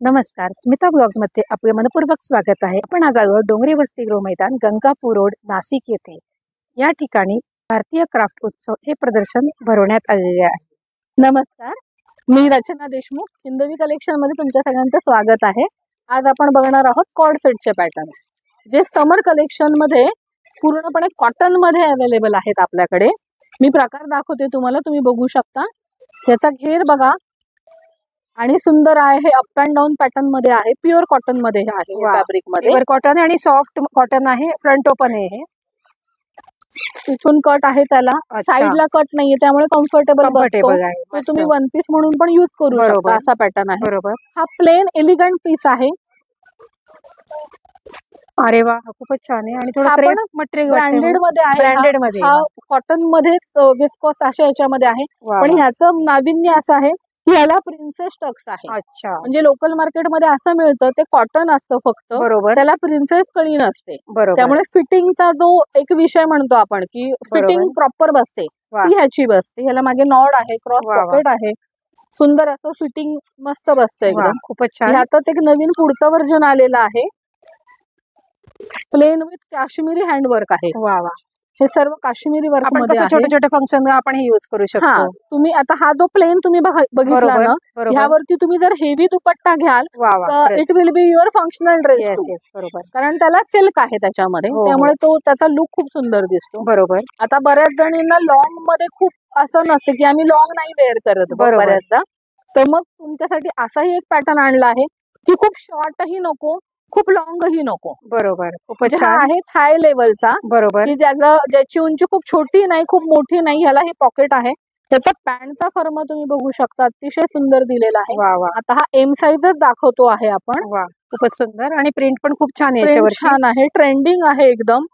नमस्कार, स्मिता ब्लॉग्स मध्ये आपले मनपूर्वक स्वागत आहे। आपण आज आलो डोंगरी वसतिगृह मैदान गंगापूर रोड नाशिक येथे। या ठिकाणी भारतीय क्राफ्ट उत्सव हे प्रदर्शन भरवण्यात आलेले आहे। नमस्कार, मी रचना देशमुख, हिंदवी कलेक्शन मध्ये तुमच्या सगळ्यांचं स्वागत आहे। आज आपण बघणार आहोत कॉर्ड सेटचे पॅटर्न्स, जे समर कलेक्शन मध्ये पूर्णपणे कॉटन मध्ये अवेलेबल आहेत आपल्याकडे। मी प्रकार दाखवते तुम्हाला, तुम्ही बघू शकता। याचा घेर बघा आणि सुंदर आहे, हे अप अँड डाऊन पॅटर्न मध्ये आहे, प्युअर कॉटन मध्ये आहे, फॅब्रिक मध्ये प्युअर कॉटन आणि सॉफ्ट कॉटन आहे, फ्रंट ओपन आहे। इथून कट आहे, त्याला साइडला कट नाहीये, त्यामुळे कम्फर्टेबल आहे। तुम्ही वन पीस म्हणून पण युज करू शकता, असा पॅटर्न आहे। बरोबर, हा प्लेन एलिगंट पीस आहे। अरे वा, खूपच छान आहे आणि थोडं क्रेप मटेरियल ब्रँडेड मध्ये आहे। ब्रँडेड मध्ये हा कॉटन मध्येच विस्कोस अशा याच्यामध्ये आहे, पण ह्याचं नाविन्य असं आहे, ह्याला प्रिन्सेस टक्स आहे। अच्छा, म्हणजे लोकल मार्केट मध्ये असं मिळतं, ते कॉटन असतं फक्त, बरोबर, त्याला प्रिन्सेस कळी नसते। बरोबर, त्यामुळे फिटिंगचा जो एक विषय म्हणतो आपण की फिटिंग प्रॉपर बसते, ती ह्याची बसते। ह्याला मागे नॉड आहे, क्रॉस पॉकेट आहे, सुंदर असं फिटिंग मस्त बसतं एकदम, खूपच छान। ह्यातच एक नवीन पुढचं वर्जन आलेलं आहे, प्लेन विथ काश्मीरी हँडवर्क आहे। वा वा, हे सर्व काश्मीरी वर्क मध्ये आहे। छोटे छोटे फंक्शन आपण हे यूज करू शकतो। तुम्ही आता हा जो प्लेन तुम्ही बघितला ना, ह्यावरती तुम्ही जर हेवी दुपट्टा घ्याल तर it will be your functional dress, बरोबर, कारण त्याला सिल्क आहे त्याच्यामध्ये, त्यामुळे तो त्याचा लुक खूप सुंदर दिसतो। बरोबर, आता बऱ्याच जणींना लॉंग मध्ये खूप असं नसते की आम्ही लॉंग नाही वेअर करत बऱ्याचदा, तर मग तुमच्यासाठी असाही एक पॅटर्न आणला आहे की खूप शॉर्टही नको, खूप लॉंगही नको। बरोबर, खूपच छान आहे थाय लेवलचा, बरोबर, की ज्याची उंची खूप छोटी नाही, खूप मोठी नाही, ह्याला हे पॉकेट आहे। त्याचा पॅन्टचा फर्मा तुम्ही बघू शकता, अतिशय सुंदर दिलेला आहे। आता हा एम साईजच दाखवतो आहे आपण। खूपच सुंदर आणि प्रिंट पण खूप छान आहे, याच्यावर छान आहे, ट्रेंडिंग आहे एकदम।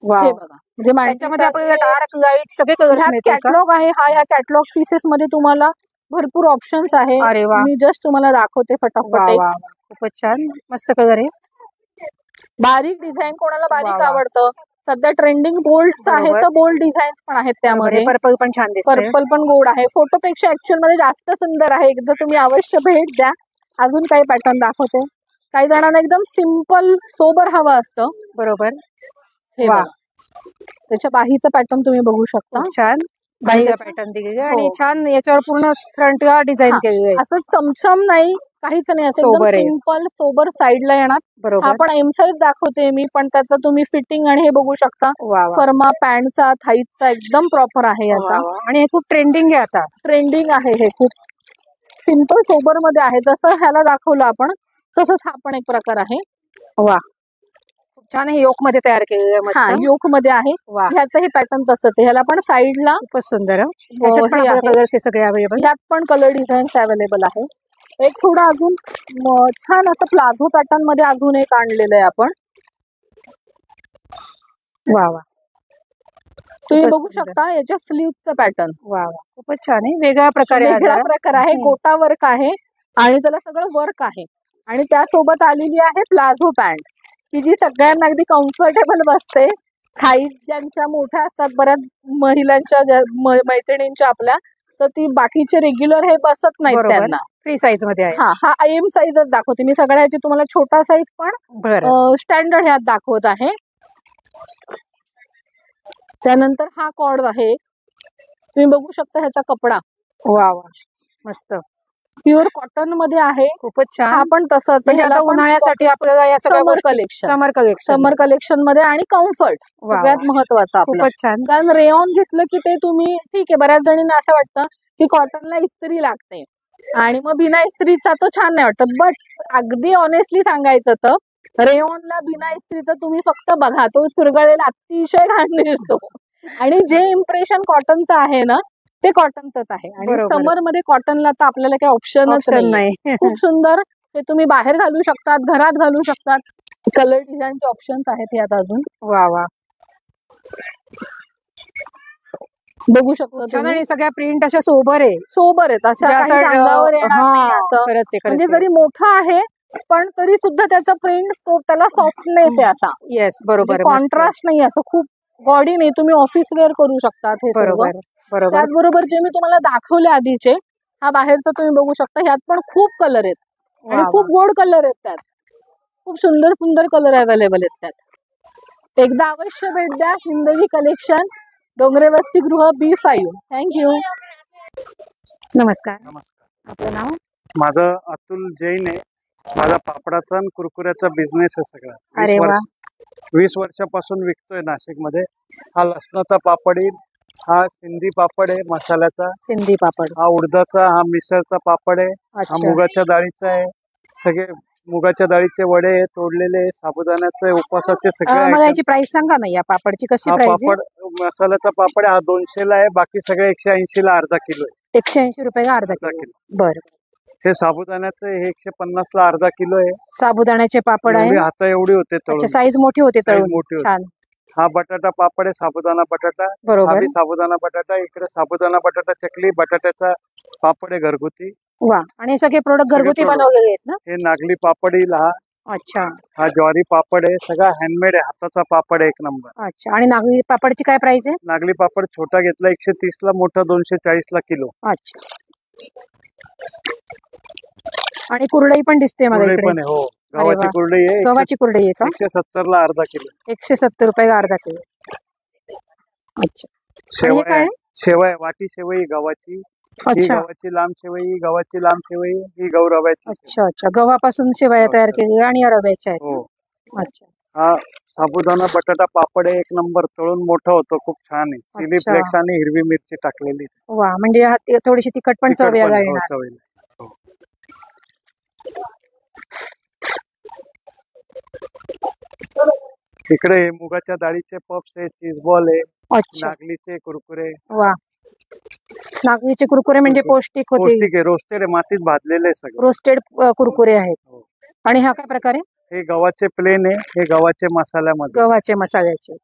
हे बघा, म्हणजे त्याच्यामध्ये आपल्याला डार्क लाईट सगळे कलर्स मिळतात। कॅटलॉग आहे हा, ह्या कॅटलॉग पीसेस मध्ये तुम्हाला भरपूर ऑप्शन्स आहे। मी जस्ट तुम्हाला दाखवते फटाफट। खूपच छान, मस्त कलर आहे, बारीक डिझाईन, कोणाला बारीक आवडतं। सध्या ट्रेंडिंग बोल्ड आहे, तर बोल्ड डिझाईन्स पण आहेत त्यामध्ये। पर्पल पण छान दिसतंय, पर्पल पण गोड आहे, फोटोपेक्षा ऍक्च्युअल मध्ये जास्त सुंदर आहे। एकदा तुम्ही अवश्य भेट द्या। अजून काही पॅटर्न दाखवते। काही जणांना एकदम सिंपल सोबर हवं असतं, बरोबर, हे बघा, त्याच्या बाहीचं पॅटर्न तुम्ही बघू शकता, छान बाहीला पॅटर्न दिलेलं आहे आणि छान याच्यावर पूर्ण फ्रंटला डिझाईन केलेलं आहे। असं चमचम नाही, काहीच नाही, असं सिंपल सोबर साईडला येणार। हा पण एम साईज दाखवते मी, पण त्याचं तुम्ही फिटिंग आणि हे बघू शकता, फर्मा पॅन्टचा थाईचा एकदम प्रॉपर आहे याचा, आणि हे खूप ट्रेंडिंग आहे, आता ट्रेंडिंग आहे। हे खूप सिंपल सोबर मध्ये आहे, जसं ह्याला दाखवलं आपण तसंच हा पण एक प्रकार आहे। वा, खूप छान आहे, योक मध्ये तयार केलेलं आहे, योक मध्ये आहे। ह्याचं हे पॅटर्न तसंच आहे, ह्याला पण साईडला खूपच सुंदर कलर्स सगळे अवेलेबल, ह्यात पण कलर डिझाईन्स अवेलेबल आहे। एक थोडं अजून छान असं प्लाझो पॅटर्न मध्ये अजून एक आणलेलं आहे आपण। वा वा, तुम्ही बघू शकता याच्या स्लीव्हचं पॅटर्न। वा वा, खूपच छान आहे, वेगळ्या प्रकार आहे, गोटा वर्क आहे आणि त्याला सगळं वर्क आहे। आणि त्यासोबत आलेली आहे प्लाझो पॅन्ट, की जी सगळ्यांना अगदी कम्फर्टेबल बसते। थाई ज्यांच्या मोठ्या असतात, बऱ्याच महिलांच्या मैत्रिणींच्या आपल्या, तर ती बाकीचे रेग्युलर हे बसत नाही त्यांना, फ्री साईज मध्ये आहे। हा एम साईजच दाखवते मी, सगळ्या ह्याची तुम्हाला छोटा साईज पण स्टँडर्ड ह्यात दाखवत आहे। त्यानंतर हा कॉर्ड आहे, तुम्ही बघू शकता ह्याचा कपडा, वा वा, मस्त प्युअर कॉटन मध्ये आहे, खूपच छान। हा पण तसंच आहे, आता उन्हाळ्यासाठी आपल्याला या सगळ्या समर कलेक्शन मध्ये, आणि कम्फर्ट सगळ्यात महत्वाचं, खूपच छान। कारण रेयॉन घेतलं की ते तुम्ही ठीक आहे, बऱ्याच जणींना असं वाटतं की कॉटनला इस्त्री लागते आणि मग बिना इस्त्रीचा तो छान नाही वाटत, बट अगदी ऑनेस्टली सांगायचं तर रेयॉनला बिना इस्त्रीचं तुम्ही फक्त बघा, तो चुरगळलेला अतिशय घाण दिसतो, आणि जे इम्प्रेशन कॉटनचं आहे ना, ते कॉटनचंच आहे। आणि समर मध्ये कॉटनला तर आपल्याला काही ऑप्शन नाही, खूप सुंदर, ते तुम्ही बाहेर घालू शकतात, घरात घालू शकतात, कलर डिझाईनचे ऑप्शन्स आहेत यात अजून। वा वा, बघू शकतो, आणि सगळ्या प्रिंट अशा सोबर आहेत, अशा अंगावर येणार नाही असं, म्हणजे जरी मोठा आहे पण तरी सुद्धा त्याचा प्रिंट, त्याला सॉफ्टनेस आहे असा। येस, बरोबर, कॉन्ट्रास्ट नाही, असं खूप गॉडी नाही, तुम्ही ऑफिस वेअर करू शकतात हे सर्व। त्याचबरोबर जे मी तुम्हाला दाखवले आधीचे, हा बाहेरचा तुम्ही बघू शकता, ह्यात पण खूप कलर आहेत, आणि खूप गोड कलर आहेत त्यात, खूप सुंदर सुंदर कलर अवेलेबल आहेत त्यात. एकदा अवश्य भेट द्या हिंदवी कलेक्शन, डोंगरे वसतिगृह B5. थँक्यू. नमस्कार. नमस्कार. आपलं नाव? माझं अतुल जैन आहे. माझा पापडाचा आणि कुरकुऱ्याचा बिझनेस आहे सगळा. अरे वा. 20 वर्षापासून विकतोय नाशिकमध्ये. हा लसणाचा पापड येईल, हा सिंधी पापड आहे मसाल्याचा, सिंधी पापड. हा उडदाचा, हा मिसळचा पापड आहे, हा अच्छा. मुगाच्या डाळीचा आहे. सगळे मुगाच्या डाळीचे वडे आहे, तोडलेले साबुदाण्याचे, उपवासाचे सगळे मला item. याची प्राइस सांगा ना, या पापडची कशी हा प्राइस आहे? पापड मसाल्याचा पापड हा 200 ला आहे, बाकी सगळे 180 ला अर्धा किलो आहे. 180 रुपये का अर्धा अर्धा किलो? किलो. बरं. हे साबुदाण्याचं हे 150 ला अर्धा किलो आहे. साबुदाण्याचे पापड एवढी आहे. हाता एवढी होते अच्छा, तळून. साईज मोठी होते Size तळून. मोठी होते. छान. हा बटाटा पापड आहे, साबुदाणा बटाटा. हा बरोबर. बी साबुदाणा बटाटा. इकडे साबुदाणा बटाटा चकली, बटाट्याचा पापड आहे घरगुती. वा. आणि हे सगळे प्रोडक्ट सगळे घरगुती product. बनवलेले आहेत ना? हे नागली पापड येईल, अच्छा. हा ज्वारी पापड आहे, सगळा हँडमेड आहे, हाताचा पापड आहे 1 नंबर. अच्छा. आणि नागली पापडची काय प्राइस आहे? नागली पापड छोटा घेतला 130 ला, मोठा 240 ला किलो. अच्छा. आणि कुरडई पण दिसते मला कुरडई इकडे. पण आहे, हो. अरे गव्हाची वा. कुरडई आहे, गव्हाची कुरडई आहे का? 170 ला अर्धा किलो. 170 रुपये का अर्धा किलो. अच्छा. आणि हे शेवया काय आहे, आहे? शेवया वाटी शेवई गव्हाची. ही अच्छा. गव्हाची लांब शेवई, ही गव्हाची लांब शेवई, ही गौरवाची. अच्छा. अच्छा. गव्हापासून शेवया तयार केलेल्या आणि या रव्याच्या आहेत. हो. अच्छा. हा साबुदाणा बटाटा पापड आहे 1 नंबर, तळून मोठा होतो, खूप छान आहे. चिली अच्छा. फ्लेक्स आणि हिरवी मिरची टाकलेली. वा. म्हणजे थोडीशी तिखट पण तिखट चव पण, वेगळा हो, येणार. चवीला. हो. इकडे हे मुगाच्या डाळीचे पप्स आहे, चीज बॉल आहे, अच्छा. नागलीचे कुरकुरे. वा. नागलीचे कुरकुरे म्हणजे पौष्टिक होते. पौष्टिक आहे, रोस्टेड आहे, मातीत भाजलेले आहे सगळे. रोस्टेड कुरकुरे आहेत. हो. आणि हा काय प्रकार आहे? हे गव्हाचे प्लेन आहे, हे गव्हाचे मसाल्यामध्ये. गव्हाचे मसाल्याचे.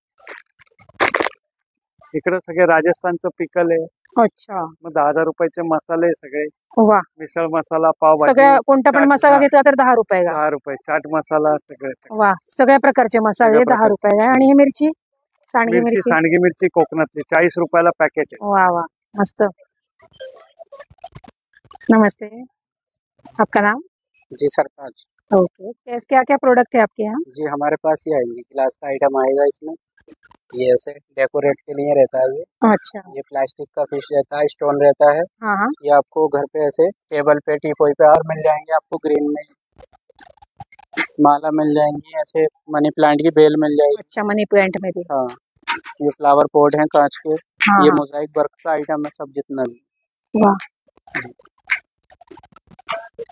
इकडे सगळे राजस्थानचं पिकल आहे. अच्छा. मग 10,000 रुपयाचे मसाले आहे सगळे. वा. मिसळ मसाला, पावभाजी, सगळ्या कोणता पण चाट, मसाला हा. घेतला तर 10 रुपये का? 10 रुपये. चाट मसाला सगळे. वा. सगळ्या प्रकारचे मसाले सगळ्या 10 रुपये आहे. आणि ही मिरची, सांडगी मिरची, मिरची. सांडगी मिरची कोकणातली 40 रुपयाला पॅकेट आहे. वाह वाह, मस्त. नमस्ते, आपका नाम? जी सरताज। ओके, क्या क्या प्रोडक्ट है आपके यहाँ? जी हमारे पास ये आएंगे, गिलास का आइटम आएगा इसमें। ये ऐसे डेकोरेट के लिए रहता है ये। अच्छा। ये प्लास्टिक का फिश रहता है, स्टोन रहता है। हाँ हाँ। ये आपको घर पे ऐसे टेबल पे, टीपॉय पे और मिल जाएंगे आपको ग्रीन में। माला मिल जाएंगी, ऐसे मनी प्लांट की बेल मिल जाएगी। अच्छा, मनी प्लांट में भी। हाँ, ये फ्लावर पॉट है कांच के। हाँ, ये हाँ। मोजाइक वर्क का आइटम है सब जितना भी। वाह,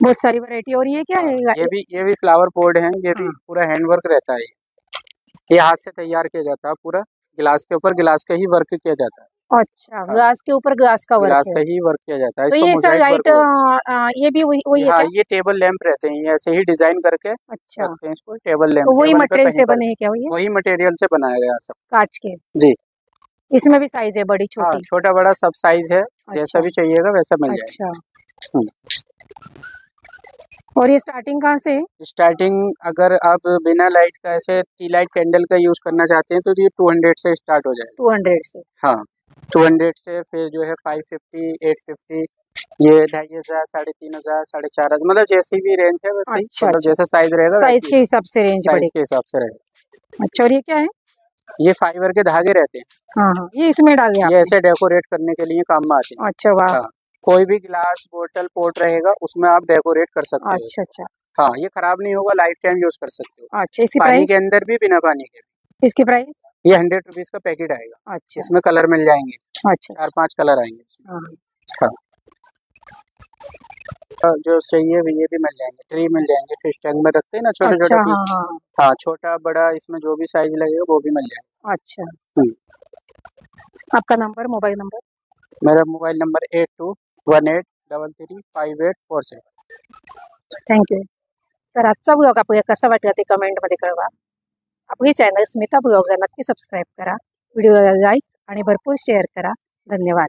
बहुत सारी वैरायटी। और ये क्या है? ये भी फ्लावर पॉट है, ये भी हाँ। पूरा हैंड वर्क रहता है। ये हाथ से तैयार किया जाता है, पूरा गिलास के ऊपर गिलास का ही वर्क किया जाता है। अच्छा, ग्लास के ऊपर ग्लास का वर्क गिलास है। का ही वर्क किया जाता है। तो इसको ये सर मोजाइक लाइट, वर्क बोलते हैं। ये भी वही है हाँ, क्या? ये टेबल लैंप रहते हैं, ये ऐसे ही डिजाइन करके अच्छा, रखते हैं इसको टेबल लैंप। तो वही टेबल पे मटेरियल कहीं से पर बने हैं क्या ये? वही मटेरियल से बनाया गया सब। कांच के? जी। इसमें भी साइज है, बड़ी हाँ, छोटी? छोटा बड़ा सब साइज है, जैसा अच्छा। भी चाहिएगा वैसा मिल जाएगा। अच्छा। और ये स्टार्टिंग कहाँ से है? स्टार्टिंग अगर आप बिना लाइट का ऐसे टी लाइट कैंडल का यूज करना चाहते हैं तो ये 200 से स्टार्ट हो जाएगा। 200 से? हाँ, 200 से फिर जो है 550, 850, ये 2500, 3500, 4500, मतलब जैसी भी रेंज है वैसे ही, अच्छा, मतलब अच्छा। जैसा साइज रहेगा साइज वैसे के हिसाब से रेंज साइज बढ़ेगी। के हिसाब से रहेगा। अच्छा, और ये क्या है? ये फाइबर के धागे रहते हैं, हाँ हाँ, ये इसमें डाल दिया ये आपने? ऐसे डेकोरेट करने के लिए काम में आते हैं। अच्छा, वाह। हाँ, कोई भी गिलास, बोतल, पोट रहेगा उसमें आप डेकोरेट कर सकते हो। अच्छा अच्छा हाँ, ये खराब नहीं होगा, लाइफ टाइम यूज कर सकते हो। अच्छा। इसकी पानी प्राइस? के अंदर भी, बिना पानी के भी। इसकी प्राइस? ये 100 रुपीज का पैकेट आएगा। अच्छा इसमें कलर मिल जाएंगे, अच्छा। 4-5 कलर आएंगे इसमें। हाँ, हाँ, जो चाहिए ये भी मिल जाएंगे। ट्री मिल जाएंगे, फिश टैंक में रखते हैं ना छोटे अच्छा, छोटे हाँ पीस। हाँ। हाँ, छोटा बड़ा इसमें जो भी साइज लगेगा वो भी मिल जाएगा। अच्छा। आपका नंबर, मोबाईल नंबर? मेरा मोबाईल नंबर 8218335847। थँक्यू। तर आजचा ब्लॉग आपल्याला कसा वाटला ते कमेंटमध्ये कळवा। आपले चॅनल स्मिता ब्लॉगला नक्की सबस्क्राईब करा, व्हिडिओला लाईक आणि भरपूर शेअर करा। धन्यवाद।